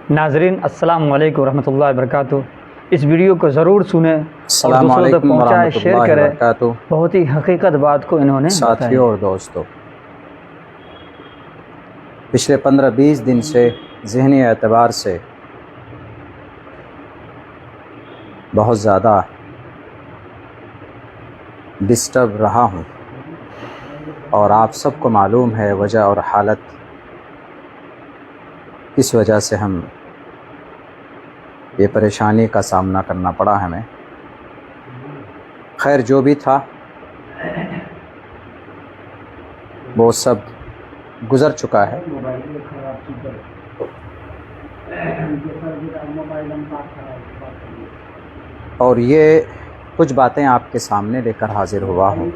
ناظرین السلام علیکم ورحمۃ اللہ وبرکاتہ۔ اس ویڈیو کو ضرور سنیں اور السلام دوسروں تک علیکم پہنچائیں، ورحمۃ شیئر اللہ کریں۔ وبرکاتہ۔ بہت ہی حقیقت بات کو انہوں نے بتائی۔ ساتھیوں اور دوستوں، پچھلے 15-20 دن سے ذہنی اعتبار سے بہت زیادہ ڈسٹرب رہا ہوں، اور آپ سب کو معلوم ہے وجہ اور حالت کس وجہ سے ہم یہ پریشانی کا سامنا کرنا پڑا ہمیں۔ خیر، جو بھی تھا وہ سب گزر چکا ہے، اور یہ کچھ باتیں آپ کے سامنے لے کر حاضر ہوا ہوں۔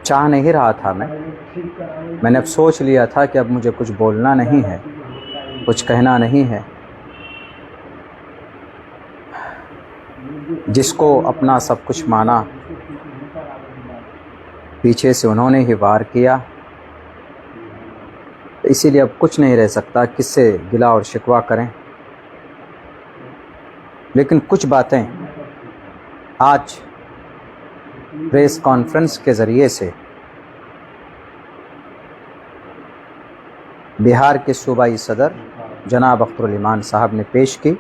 چاہ نہیں رہا تھا میں نے اب سوچ لیا تھا کہ اب مجھے کچھ بولنا نہیں ہے، کچھ کہنا نہیں ہے۔ جس کو اپنا سب کچھ مانا، پیچھے سے انہوں نے ہی وار کیا، اسی لیے اب کچھ نہیں رہ سکتا، کس سے گلہ اور شکوہ کریں۔ لیکن کچھ باتیں آج پریس کانفرنس کے ذریعے سے بہار کے صوبائی صدر جناب اختر الایمان صاحب نے پیش کی،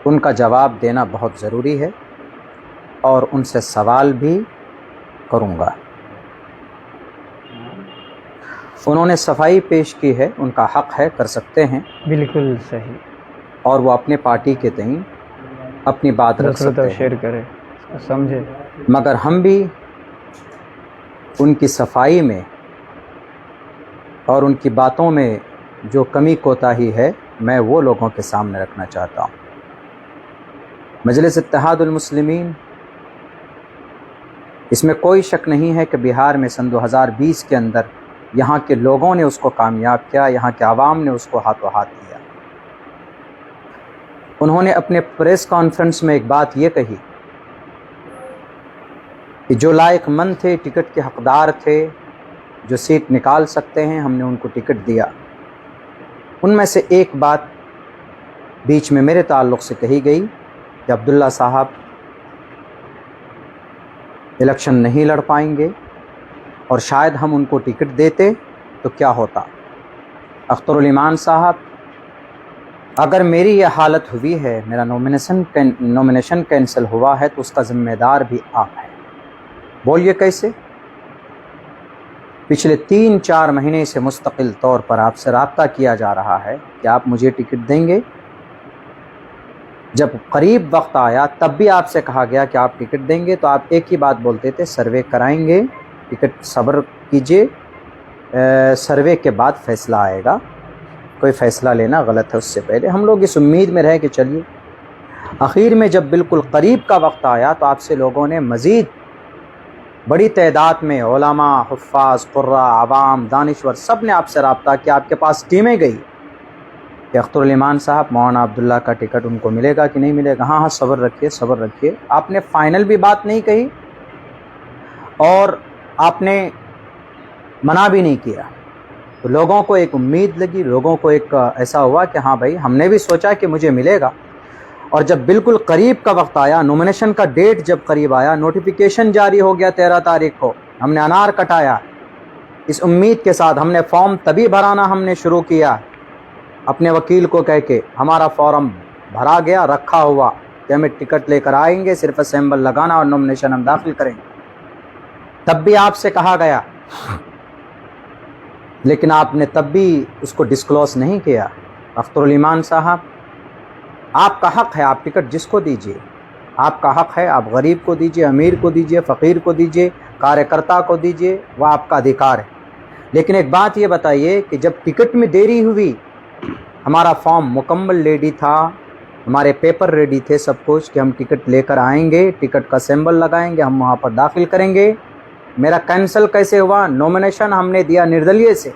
ان کا جواب دینا بہت ضروری ہے، اور ان سے سوال بھی کروں گا۔ انہوں نے صفائی پیش کی ہے، ان کا حق ہے، کر سکتے ہیں، بالکل صحیح، اور وہ اپنے پارٹی کے تئیں اپنی بات رکھ دوسروں سکتے تک ہیں، شیئر کرے، سمجھے۔ مگر ہم بھی ان کی صفائی میں اور ان کی باتوں میں جو کمی کوتاہی ہے، میں وہ لوگوں کے سامنے رکھنا چاہتا ہوں۔ مجلس اتحاد المسلمین، اس میں کوئی شک نہیں ہے کہ بہار میں سن 2020 کے اندر یہاں کے لوگوں نے اس کو کامیاب کیا، یہاں کے عوام نے اس کو ہاتھوں ہاتھ دیا۔ انہوں نے اپنے پریس کانفرنس میں ایک بات یہ کہی کہ جو لائق مند تھے، ٹکٹ کے حقدار تھے، جو سیٹ نکال سکتے ہیں، ہم نے ان کو ٹکٹ دیا۔ ان میں سے ایک بات بیچ میں میرے تعلق سے کہی گئی کہ عبداللہ صاحب الیکشن نہیں لڑ پائیں گے، اور شاید ہم ان کو ٹکٹ دیتے تو کیا ہوتا۔ اختر الایمان صاحب، اگر میری یہ حالت ہوئی ہے، میرا نومینیشن کینسل ہوا ہے، تو اس کا ذمہ دار بھی آپ ہیں۔ بولیے کیسے؟ پچھلے 3-4 مہینے سے مستقل طور پر آپ سے رابطہ کیا جا رہا ہے کہ آپ مجھے ٹکٹ دیں گے۔ جب قریب وقت آیا تب بھی آپ سے کہا گیا کہ آپ ٹکٹ دیں گے، تو آپ ایک ہی بات بولتے تھے، سروے کرائیں گے، ٹکٹ صبر کیجئے، سروے کے بعد فیصلہ آئے گا، کوئی فیصلہ لینا غلط ہے اس سے پہلے۔ ہم لوگ اس امید میں رہے کہ چلیے۔ آخر میں جب بالکل قریب کا وقت آیا تو آپ سے لوگوں نے مزید بڑی تعداد میں علماء، حفاظ، قراء، عوام، دانشور، سب نے آپ سے رابطہ کیا، آپ کے پاس ٹیمیں گئی کہ اختر الایمان صاحب، مولانا عبداللہ کا ٹکٹ ان کو ملے گا کہ نہیں ملے گا؟ ہاں صبر رکھیے، صبر رکھیے۔ آپ نے فائنل بھی بات نہیں کہی، اور آپ نے منع بھی نہیں کیا، تو لوگوں کو ایک امید لگی، لوگوں کو ایک ایسا ہوا کہ ہاں بھائی، ہم نے بھی سوچا کہ مجھے ملے گا۔ اور جب بالکل قریب کا وقت آیا، نومینیشن کا ڈیٹ جب قریب آیا، نوٹیفیکیشن جاری ہو گیا 13 تاریخ کو، ہم نے انار کٹایا اس امید کے ساتھ۔ ہم نے فارم تبھی بھرانا ہم نے شروع کیا، اپنے وکیل کو کہہ کے ہمارا فارم بھرا گیا، رکھا ہوا کہ ہمیں ٹکٹ لے کر آئیں گے، صرف اسمبل لگانا اور نومینیشن ہم داخل کریں گے۔ تب بھی آپ سے کہا گیا، لیکن آپ نے تب بھی اس کو ڈسکلوز نہیں کیا۔ اختر الایمان صاحب، آپ کا حق ہے، آپ ٹکٹ جس کو دیجئے، آپ کا حق ہے، آپ غریب کو دیجئے، امیر کو دیجئے، فقیر کو دیجئے، کاریہ کرتا کو دیجئے، وہ آپ کا ادھیکار ہے۔ لیکن ایک بات یہ بتائیے کہ جب ٹکٹ میں دیری ہوئی، ہمارا فارم مکمل ریڈی تھا، ہمارے پیپر ریڈی تھے، سب کچھ، کہ ہم ٹکٹ لے کر آئیں گے، ٹکٹ کا سمبل لگائیں گے، ہم وہاں پر داخل کریں گے۔ میرا کینسل کیسے ہوا؟ نومینیشن ہم نے دیا نردلیہ سے،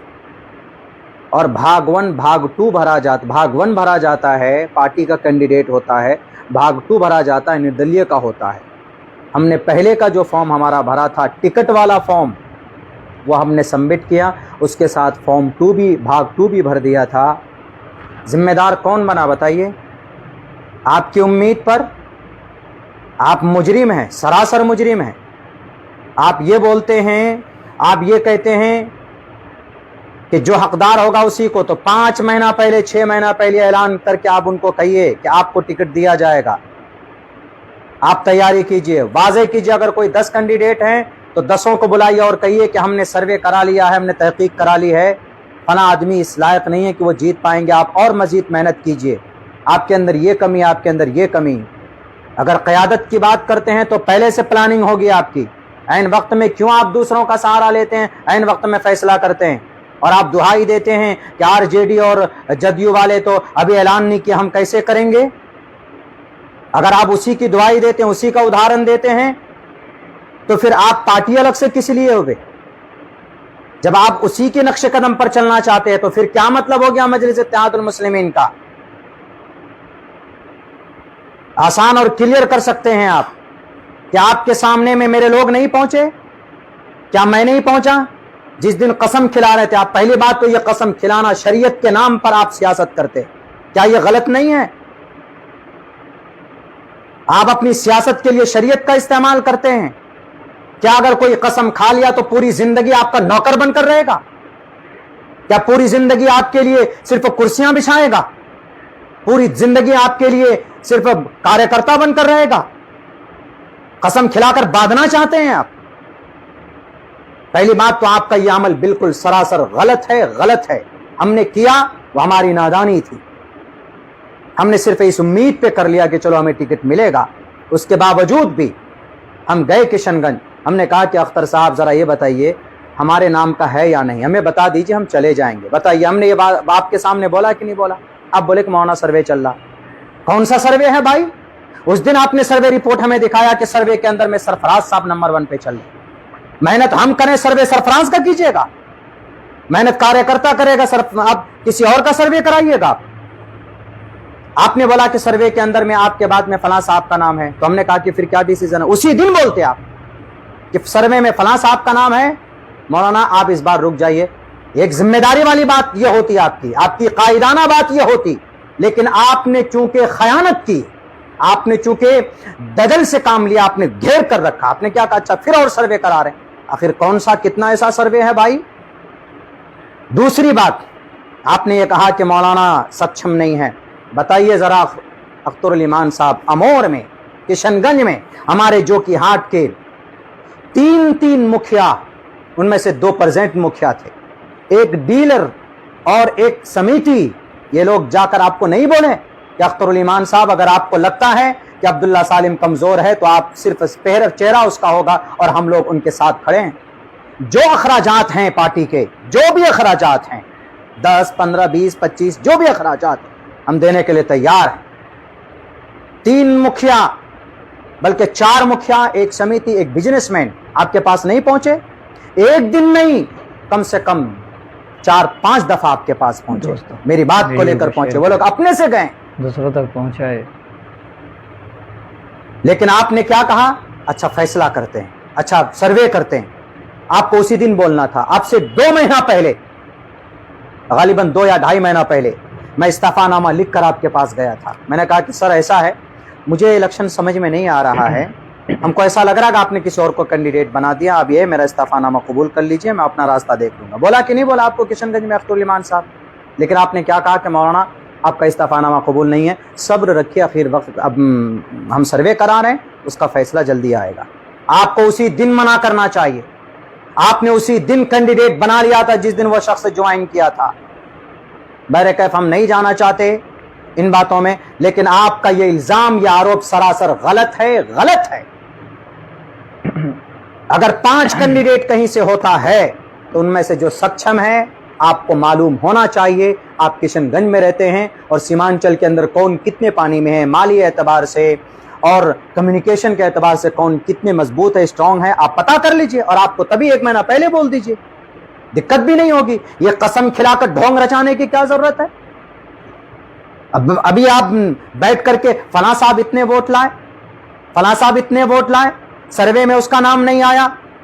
اور بھاگ 1 بھاگ 2 بھرا جاتا، بھاگ 1 بھرا جاتا ہے، پارٹی کا کینڈیڈیٹ ہوتا ہے، بھاگ 2 بھرا جاتا ہے، نردلیہ کا ہوتا ہے۔ ہم نے پہلے کا جو فارم ہمارا بھرا تھا، ٹکٹ والا فارم، وہ ہم نے سبمٹ کیا، اس کے ساتھ فارم 2 بھی بھاگ 2 بھی بھر دیا تھا۔ ذمہ دار کون بنا بتائیے؟ آپ کی امید پر آپ مجرم ہیں، سراسر مجرم ہیں۔ آپ یہ بولتے ہیں، آپ یہ کہتے ہیں کہ جو حقدار ہوگا اسی کو، تو 5 مہینہ پہلے 6 مہینہ پہلے اعلان کر کے آپ ان کو کہیے کہ آپ کو ٹکٹ دیا جائے گا۔ آپ تیاری کیجئے، واضح کیجئے، اگر کوئی 10 کینڈیڈیٹ ہیں تو 10 کو بلائیے اور کہیے کہ ہم نے سروے کرا لیا ہے، ہم نے تحقیق کرا لی ہے، فلاں آدمی اس لائق نہیں ہے کہ وہ جیت پائیں گے، آپ اور مزید محنت کیجئے، آپ کے اندر یہ کمی، آپ کے اندر یہ کمی۔ اگر قیادت کی بات کرتے ہیں تو پہلے سے پلاننگ ہوگی آپ کی، عین وقت میں کیوں آپ دوسروں کا سہارا لیتے ہیں، عین وقت میں فیصلہ کرتے ہیں، اور آپ دہائی دیتے ہیں کہ آر جے ڈی اور جدیو والے تو ابھی اعلان نہیں کیا، ہم کیسے کریں گے؟ اگر آپ اسی کی دعائی دیتے ہیں، اسی کا ادھارن دیتے ہیں، تو پھر آپ پارٹی الگ سے کس لیے ہوگے؟ جب آپ اسی کے نقش قدم پر چلنا چاہتے ہیں تو پھر کیا مطلب ہو گیا مجلس اتحاد المسلمین کا؟ آسان اور کلیئر کر سکتے ہیں آپ کہ آپ کے سامنے میں میرے لوگ نہیں پہنچے؟ کیا میں نہیں پہنچا؟ جس دن قسم کھلا رہے تھے آپ، پہلی بات تو یہ قسم کھلانا، شریعت کے نام پر آپ سیاست کرتے، کیا یہ غلط نہیں ہے؟ آپ اپنی سیاست کے لیے شریعت کا استعمال کرتے ہیں، کیا اگر کوئی قسم کھا لیا تو پوری زندگی آپ کا نوکر بن کر رہے گا؟ کیا پوری زندگی آپ کے لیے صرف کرسیاں بچھائے گا؟ پوری زندگی آپ کے لیے صرف کاریہ کرتا بن کر رہے گا؟ قسم کھلا کر باندھنا چاہتے ہیں آپ؟ پہلی بات تو آپ کا یہ عمل بالکل سراسر غلط ہے، غلط ہے۔ ہم نے کیا وہ ہماری نادانی تھی، ہم نے صرف اس امید پہ کر لیا کہ چلو ہمیں ٹکٹ ملے گا۔ اس کے باوجود بھی ہم گئے کشن گنج، ہم نے کہا کہ اختر صاحب ذرا یہ بتائیے ہمارے نام کا ہے یا نہیں، ہمیں بتا دیجئے، ہم چلے جائیں گے، بتائیے۔ ہم نے یہ بات آپ کے سامنے بولا کہ نہیں بولا؟ آپ بولے کہ مولانا سروے چل رہا۔ کون سا سروے ہے بھائی؟ اس دن آپ نے سروے رپورٹ ہمیں دکھایا کہ سروے کے اندر میں سرفراز صاحب نمبر 1 پہ چل رہے۔ محنت ہم کریں، سروے سرفراز کا کیجئے گا؟ محنت کاریہ کرتا کرے گا، آپ کسی اور کا سروے کرائیے گا؟ آپ نے بولا کہ سروے کے اندر میں آپ کے بعد میں فلاں صاحب کا نام ہے، تو ہم نے کہا کہ پھر کیا ڈیسیژن ہے؟ اسی دن بولتے آپ کہ سروے میں فلاں صاحب کا نام ہے۔ مولانا آپ اس بار رک جائیے، ایک ذمہ داری والی بات یہ ہوتی، آپ کی قائدانہ بات یہ ہوتی، لیکن آپ نے چونکہ خیانت کی، آپ نے چونکہ دجل سے کام لیا، آپ نے گھیر کر رکھا، آپ نے کیا کہا اچھا پھر اور سروے کرا رہے ہیں۔ آخر کون سا کتنا ایسا سروے ہے بھائی؟ دوسری بات، آپ نے یہ کہا کہ مولانا سکچم نہیں ہے، بتائیے ذرا اختر الایمان صاحب امور میں، کشن گنج میں، ہمارے جو کی ہاٹ کے 3 مکھیا، ان میں سے 2 پریزنٹ مکھیا تھے، ایک ڈیلر اور ایک سمیتی، یہ لوگ جا کر آپ کو نہیں بولے کہ اختر الایمان صاحب اگر آپ کو لگتا ہے کہ عبداللہ سالم کمزور ہے تو آپ صرف چہرہ اس کا ہوگا اور ہم لوگ ان کے ساتھ کھڑے ہیں، جو اخراجات ہیں پارٹی کے، جو بھی اخراجات ہیں 10 15 20 25 جو بھی اخراجات ہیں ہم دینے کے لیے تیار ہیں۔ 3 مکھیا بلکہ 4 مکھیا، ایک سمیتی، ایک بزنس مین آپ کے پاس نہیں پہنچے؟ ایک دن نہیں، کم سے کم 4-5 دفعہ آپ کے پاس پہنچے، میری بات کو لے کر پہنچے، وہ لوگ اپنے سے گئے، دوسروں تک پہنچائے۔ لیکن آپ نے کیا کہا؟ اچھا فیصلہ کرتے ہیں، اچھا سروے کرتے ہیں۔ آپ کو اسی دن بولنا تھا، آپ سے 2 مہینہ پہلے، غالباً 2 یا 2.5 مہینہ پہلے میں استعفیٰ نامہ لکھ کر آپ کے پاس گیا تھا۔ میں نے کہا کہ سر ایسا ہے، مجھے الیکشن سمجھ میں نہیں آ رہا ہے، ہم کو ایسا لگ رہا کہ آپ نے کسی اور کو کینڈیڈیٹ بنا دیا، اب یہ میرا استعفیٰ نامہ قبول کر لیجئے، میں اپنا راستہ دیکھ لوں گا۔ بولا کہ نہیں بولا آپ کو کشن گنج میں اختر الایمان صاحب؟ لیکن آپ نے کیا کہا کہ مولانا آپ کا استعفیٰ نامہ قبول نہیں ہے، صبر رکھیے، آخر وقت اب ہم سروے کرا رہے ہیں، اس کا فیصلہ جلدی آئے گا۔ آپ کو اسی دن منع کرنا چاہیے، آپ نے اسی دن کینڈیڈیٹ بنا لیا تھا جس دن وہ شخص جوائن کیا تھا۔ بہرکیف ہم نہیں جانا چاہتے ان باتوں میں، لیکن آپ کا یہ الزام، یہ آروپ سراسر غلط ہے، غلط ہے۔ اگر 5 کینڈیڈیٹ کہیں سے ہوتا ہے تو ان میں سے جو سکچم ہے آپ کو معلوم ہونا چاہیے، آپ کشن گنج میں رہتے ہیں اور سیمانچل کے اندر کون کتنے پانی میں ہے، مالی اعتبار سے اور کمیونیکیشن کے اعتبار سے کون کتنے مضبوط ہے، اسٹرانگ ہے، آپ پتا کر لیجئے، اور آپ کو تبھی 1 مہینہ پہلے بول دیجئے، دقت بھی نہیں ہوگی۔ یہ قسم کھلا کر ڈھونگ رچانے کی کیا ضرورت ہے؟ ابھی آپ بیٹھ کر کے فلاں صاحب اتنے ووٹ لائے، فلاں صاحب اتنے ووٹ لائے، سروے میں اس کا نام نہیں آیا،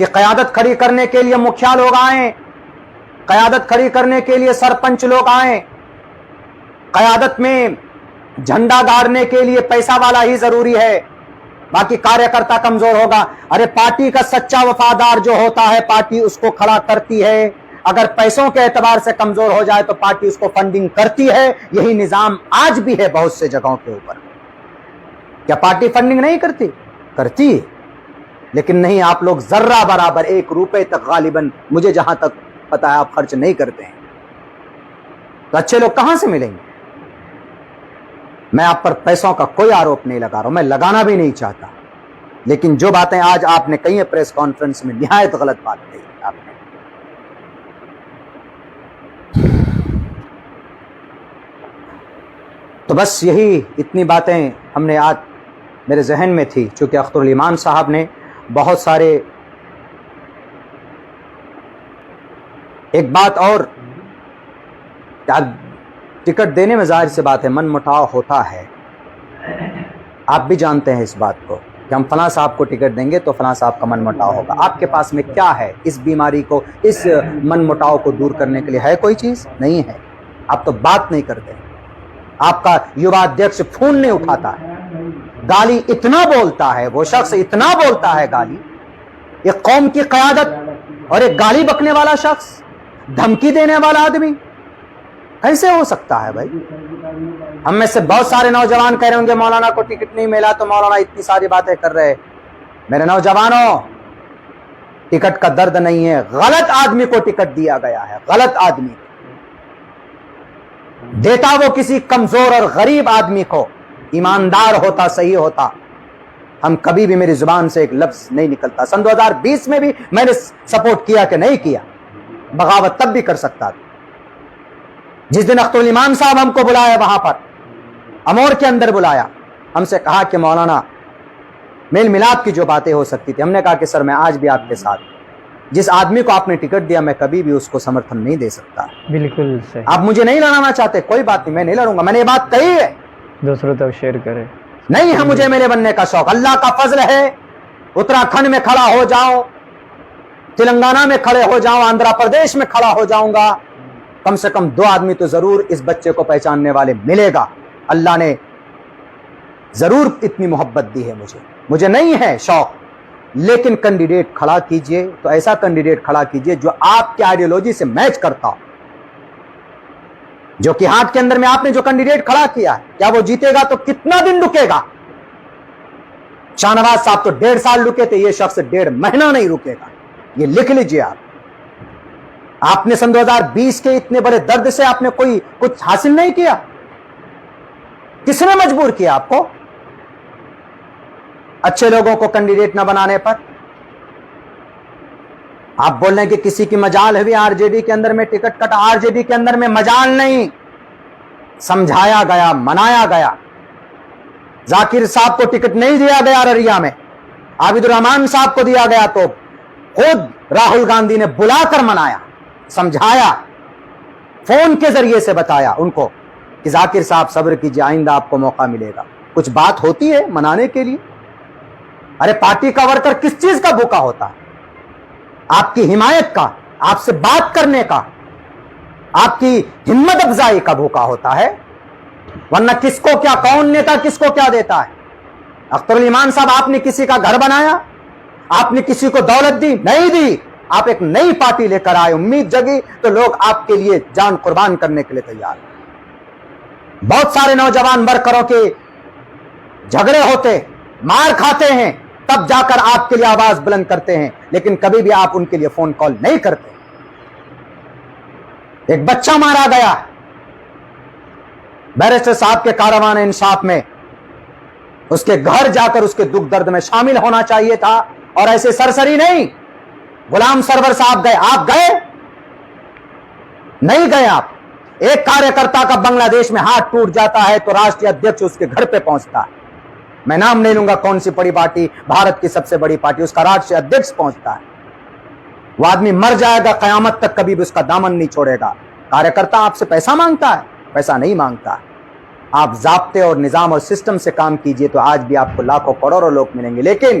کہ قیادت کھڑی کرنے کے لیے مکھیا لوگ آئیں, قیادت کھڑی کرنے کے لیے سرپنچ لوگ آئیں, قیادت میں جھنڈا گاڑنے کے لیے پیسہ والا ہی ضروری ہے, باقی کاریہ کرتا کمزور ہوگا. ارے پارٹی کا سچا وفادار جو ہوتا ہے پارٹی اس کو کھڑا کرتی ہے, اگر پیسوں کے اعتبار سے کمزور ہو جائے تو پارٹی اس کو فنڈنگ کرتی ہے. یہی نظام آج بھی ہے بہت سے جگہوں کے اوپر. کیا پارٹی فنڈنگ نہیں کرتی؟ کرتی ہے, لیکن نہیں, آپ لوگ ذرہ برابر 1 روپے تک غالباً مجھے جہاں تک پتا ہے آپ خرچ نہیں کرتے ہیں. تو اچھے لوگ کہاں سے ملیں گے؟ میں آپ پر پیسوں کا کوئی آروپ نہیں لگا رہا ہوں, میں لگانا بھی نہیں چاہتا, لیکن جو باتیں آج آپ نے کہی ہیں پریس کانفرنس میں نہایت غلط بات کہی آپ نے. تو بس یہی اتنی باتیں ہم نے آج میرے ذہن میں تھی, چونکہ اختر الایمان صاحب نے بہت سارے, ایک بات اور, ٹکٹ دینے میں ظاہر سی بات ہے من مٹاؤ ہوتا ہے, آپ بھی جانتے ہیں اس بات کو کہ ہم فلاں صاحب کو ٹکٹ دیں گے تو فلاں صاحب کا من مٹاؤ ہوگا. آپ کے پاس میں کیا ہے اس بیماری کو, اس من مٹاؤ کو دور کرنے کے لیے؟ ہے کوئی چیز؟ نہیں ہے. آپ تو بات نہیں کرتے. آپ کا یووا ادھیکش فون نہیں اٹھاتا ہے, گالی اتنا بولتا ہے وہ شخص, اتنا بولتا ہے گالی, ایک قوم کی قیادت اور ایک گالی بکنے والا شخص, دھمکی دینے والا آدمی کیسے ہو سکتا ہے بھائی؟ ہم میں سے بہت سارے نوجوان کہہ رہے ہوں گے مولانا کو ٹکٹ نہیں ملا تو مولانا اتنی ساری باتیں کر رہے. میرے نوجوانوں, ٹکٹ کا درد نہیں ہے, غلط آدمی کو ٹکٹ دیا گیا ہے, غلط آدمی. دیتا وہ کسی کمزور اور غریب آدمی کو, ایماندار ہوتا, صحیح ہوتا, ہم کبھی بھی, میری زبان سے ایک لفظ نہیں نکلتا. سن 2020 میں بھی میں نے سپورٹ کیا کہ نہیں کیا, بغاوت تب بھی کر سکتا تھا. جس دن اختر الایمان صاحب ہم کو بلایا وہاں پر امور کے اندر بلایا, ہم سے کہا کہ مولانا میل ملاپ کی جو باتیں ہو سکتی تھی, ہم نے کہا کہ سر میں آج بھی آپ کے ساتھ, جس آدمی کو آپ نے ٹکٹ دیا میں کبھی بھی اس کو سمرتھن نہیں دے سکتا. بالکل صحیح. آپ مجھے نہیں لڑانا چاہتے, کوئی بات نہیں, میں نہیں لڑوں گا, میں نے یہ بات کہی ہے. دوسروں تک شیئر کرے. نہیں ہے مجھے میرے بننے کا شوق, اللہ کا فضل ہے, اتراکھنڈ میں کھڑا ہو جاؤں, تلنگانہ میں کھڑے ہو جاؤں, آندھرا پردیش میں کھڑا ہو جاؤں گا, کم سے کم 2 آدمی تو ضرور اس بچے کو پہچاننے والے ملے گا. اللہ نے ضرور اتنی محبت دی ہے مجھے نہیں ہے شوق, لیکن کینڈیڈیٹ کھڑا کیجئے تو ایسا کینڈیڈیٹ کھڑا کیجئے جو آپ کی آئیڈیالوجی سے میچ کرتا ہو. جو کہ ہاتھ کے اندر میں آپ نے جو کینڈیڈیٹ کھڑا کیا ہے, کیا وہ جیتے گا تو کتنا دن رکے گا؟ شاہ نواز صاحب تو 1.5 سال رکے تھے, یہ شخص 1.5 مہینہ نہیں رکے گا, یہ لکھ لیجئے آپ. آپ نے سن 2020 کے اتنے بڑے درد سے آپ نے کوئی کچھ حاصل نہیں کیا. کس نے مجبور کیا آپ کو اچھے لوگوں کو کینڈیڈیٹ نہ بنانے پر؟ آپ بول رہے ہیں کہ کسی کی مجال ہے بھی آر جے ڈی کے اندر میں ٹکٹ کٹا, آر جے ڈی کے اندر میں مجال نہیں, سمجھایا گیا, منایا گیا. ذاکر صاحب کو ٹکٹ نہیں دیا گیا ارریا میں, عابد الرحمان صاحب کو دیا گیا تو خود راہل گاندھی نے بلا کر منایا, سمجھایا, فون کے ذریعے سے بتایا ان کو کہ ذاکر صاحب صبر کیجیے, آئندہ آپ کو موقع ملے گا. کچھ بات ہوتی ہے منانے کے لیے. ارے پارٹی کا ورکر کس چیز کا بھوکا ہوتا ہے؟ آپ کی حمایت کا, آپ سے بات کرنے کا, آپ کی ہمت افزائی کا بھوکا ہوتا ہے, ورنہ کس کو کیا, کون نیتا کس کو کیا دیتا ہے؟ اختر الایمان صاحب, آپ نے کسی کا گھر بنایا, آپ نے کسی کو دولت دی؟ نہیں دی. آپ ایک نئی پارٹی لے کر آئے, امید جگی تو لوگ آپ کے لیے جان قربان کرنے کے لیے تیار ہیں. بہت سارے نوجوان ورکروں کے جھگڑے ہوتے, مار کھاتے ہیں, تب جا کر آپ کے لیے آواز بلند کرتے ہیں, لیکن کبھی بھی آپ ان کے لیے فون کال نہیں کرتے. ایک بچہ مارا گیا بیرسٹر صاحب کے کاروان انصاف میں, اس کے گھر جا کر اس کے دکھ درد میں شامل ہونا چاہیے تھا, اور ایسے سرسری نہیں. غلام سرور صاحب گئے, آپ گئے نہیں گئے؟ آپ, ایک کاریہ کرتا کا بنگلہ دیش میں ہاتھ ٹوٹ جاتا ہے تو راشٹریہ ادھیکش اس کے گھر پہ پہنچتا ہے. میں نام نہیں لوں گا کون سی بڑی پارٹی, بھارت کی سب سے بڑی پارٹی, اس کا راشٹریہ ادھیکش پہنچتا ہے. وہ آدمی مر جائے گا, قیامت تک کبھی بھی اس کا دامن نہیں چھوڑے گا. کاریہ کرتا آپ سے پیسہ مانگتا ہے؟ پیسہ نہیں مانگتا. آپ ضابطے اور نظام اور سسٹم سے کام کیجئے تو آج بھی آپ کو لاکھوں کروڑوں لوگ ملیں گے. لیکن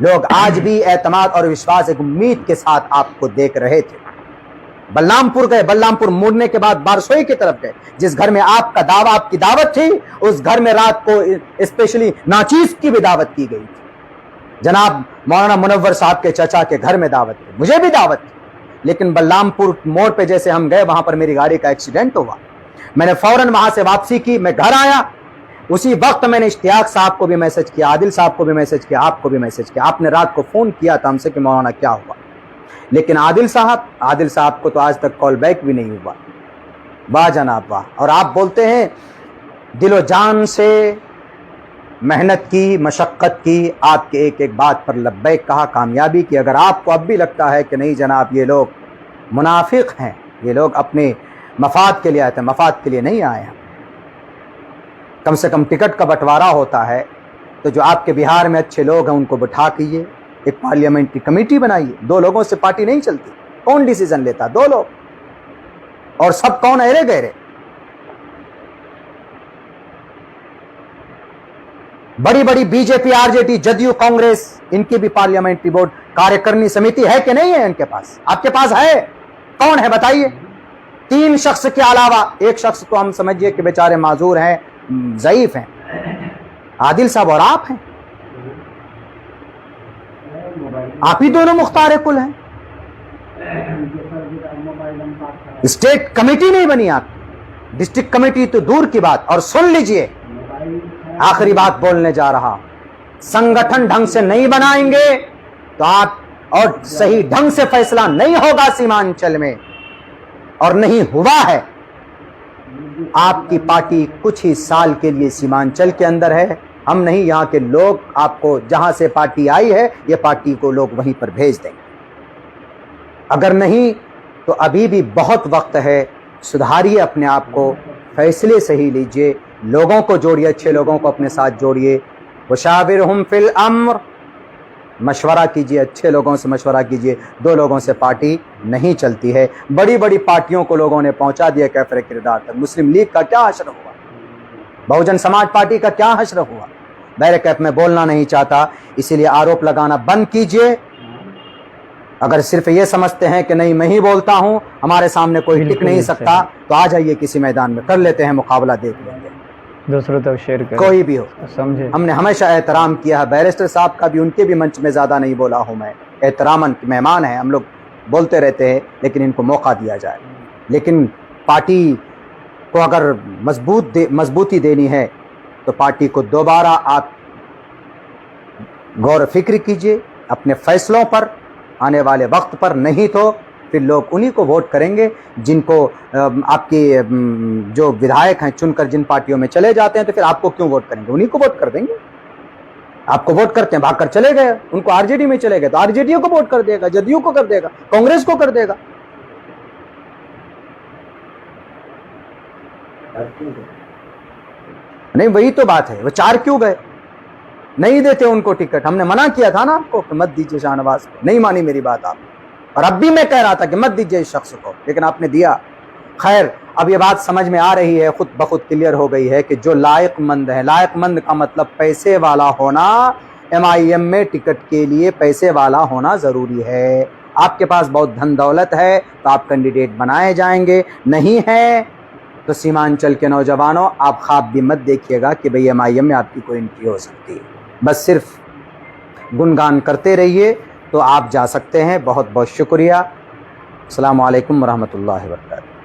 لوگ آج بھی اعتماد اور وشواس ایک امید کے ساتھ آپ کو دیکھ رہے تھے. بلرام پور گئے, بلرام پور مڑنے کے بعد بارسوئی کی طرف گئے. جس گھر میں آپ کا دعویٰ, آپ کی دعوت تھی, اس گھر میں رات کو اسپیشلی ناچیز کی بھی دعوت کی گئی تھی. جناب مولانا منور صاحب کے چچا کے گھر میں دعوت تھی, مجھے بھی دعوت تھی. لیکن بلرام پور موڑ پہ جیسے ہم گئے, وہاں پر میری گاڑی کا ایکسیڈنٹ ہوا. میں نے فوراً وہاں سے واپسی کی, میں گھر آیا. اسی وقت میں نے اشتیاق صاحب کو بھی میسج کیا, عادل صاحب کو بھی میسج کیا, آپ کو بھی میسج کیا. آپ نے رات کو فون کیا تھا ہم سے کہ مولانا کیا ہوا, لیکن عادل صاحب کو تو آج تک کال بیک بھی نہیں ہوا. واہ جناب واہ. اور آپ بولتے ہیں دل و جان سے محنت کی, مشقت کی, آپ کے ایک ایک بات پر لبیک کہا, کامیابی کی. اگر آپ کو اب بھی لگتا ہے کہ نہیں جناب یہ لوگ منافق ہیں, یہ لوگ اپنے مفاد کے لیے آئے تھے, مفاد کے لیے نہیں آئے ہیں. کم سے کم ٹکٹ کا بٹوارا ہوتا ہے تو جو آپ کے بہار میں اچھے لوگ ہیں ان کو بٹھا کیجیے, ایک پارلیمنٹری کمیٹی بنائیے. 2 لوگوں سے پارٹی نہیں چلتی. کون ڈیسیزن لیتا؟ 2 لوگ. اور سب کون ایرے گہرے. بڑی بڑی بی جے پی, آر جے ڈی, جدیو, کانگریس, ان کی بھی پارلیمنٹری بورڈ کاریہ سمیتی ہے کہ نہیں ہے ان کے پاس؟ آپ کے پاس ہے؟ کون ہے بتائیے؟ 3 شخص کے علاوہ. ایک شخص تو ہم سمجھیے کہ بیچارے معذور ہیں, ضعیف ہیں, عادل صاحب اور آپ ہیں. آپ ہی دونوں مختار کل ہیں. اسٹیٹ کمیٹی نہیں بنی آپ کی, ڈسٹرکٹ کمیٹی تو دور کی بات. اور سن لیجئے, آخری بات بولنے جا رہا, سنگٹھن ڈھنگ سے نہیں بنائیں گے تو آپ اور صحیح ڈھنگ سے فیصلہ نہیں ہوگا سیمانچل میں, اور نہیں ہوا ہے. آپ کی پارٹی کچھ ہی سال کے لیے سیمانچل کے اندر ہے, ہم نہیں. یہاں کے لوگ آپ کو جہاں سے پارٹی آئی ہے یہ پارٹی کو لوگ وہیں پر بھیج دیں گے. اگر نہیں تو ابھی بھی بہت وقت ہے, سدھاریے اپنے آپ کو, فیصلے صحیح لیجئے, لوگوں کو جوڑیے, اچھے لوگوں کو اپنے ساتھ جوڑیے. وشاورہم فی الامر, مشورہ کیجئے, اچھے لوگوں سے مشورہ کیجئے. 2 لوگوں سے پارٹی نہیں چلتی ہے. بڑی بڑی پارٹیوں کو لوگوں نے پہنچا دیا کیفر کردار تک. مسلم لیگ کا کیا حشر ہوا, بہوجن سماج پارٹی کا کیا حشر ہوا. بہرکیف میں بولنا نہیں چاہتا, اسی لیے آروپ لگانا بند کیجئے. اگر صرف یہ سمجھتے ہیں کہ نہیں میں ہی بولتا ہوں, ہمارے سامنے کوئی ٹک نہیں سکتا, تو آ جائیے کسی میدان میں, کر لیتے ہیں مقابلہ, دیکھ لیں گے. دوسروں تک شیئر کریں, کوئی بھی ہو سمجھے. ہم نے ہمیشہ احترام کیا ہے. بیرسٹر صاحب کا بھی ان کے بھی منچ میں زیادہ نہیں بولا ہوں میں, احتراماً مہمان ہیں, ہم لوگ بولتے رہتے ہیں, لیکن ان کو موقع دیا جائے. لیکن پارٹی کو اگر مضبوطی دینی ہے تو پارٹی کو دوبارہ آپ غور و فکر کیجئے اپنے فیصلوں پر, آنے والے وقت پر. نہیں تو پھر لوگ انہی کو ووٹ کریں گے جن کو آپ کی جو ودھائک ہیں چن کر جن پارٹیوں میں چلے جاتے ہیں, تو پھر آپ کو کیوں ووٹ کریں گے؟ انہی کو ووٹ کر دیں گے. آپ کو ووٹ کرتے ہیں, بھاگ کر چلے گئے, ان کو آر جے ڈی میں چلے گئے تو آر جے ڈی کو ووٹ کر دے گا, جدیو کو کر دے گا, کانگریس کو کر دے گا. نہیں وہی تو بات ہے, وہ 4 کیوں گئے؟ نہیں دیتے ان کو ٹکٹ. ہم نے منع کیا تھا نا آپ کو کہ مت دیجیے شاہ نواز کو, نہیں مانی میری بات آپ. اور اب بھی میں کہہ رہا تھا کہ مت دیجیے اس شخص کو, لیکن آپ نے دیا. خیر, اب یہ بات سمجھ میں آ رہی ہے, خود بخود کلیئر ہو گئی ہے کہ جو لائق مند ہے, لائق مند کا مطلب پیسے والا ہونا, MIM میں ٹکٹ کے لیے پیسے والا ہونا ضروری ہے. آپ کے پاس بہت دھن دولت ہے تو آپ کینڈیڈیٹ بنائے جائیں گے, نہیں ہے تو سیمانچل کے نوجوانوں آپ خواب بھی مت دیکھیے گا کہ بھئی MIM میں آپ کی کوئی انٹری ہو سکتی ہے. بس صرف گنگان کرتے رہیے تو آپ جا سکتے ہیں. بہت بہت شکریہ. السلام علیکم ورحمۃ اللہ وبرکاتہ.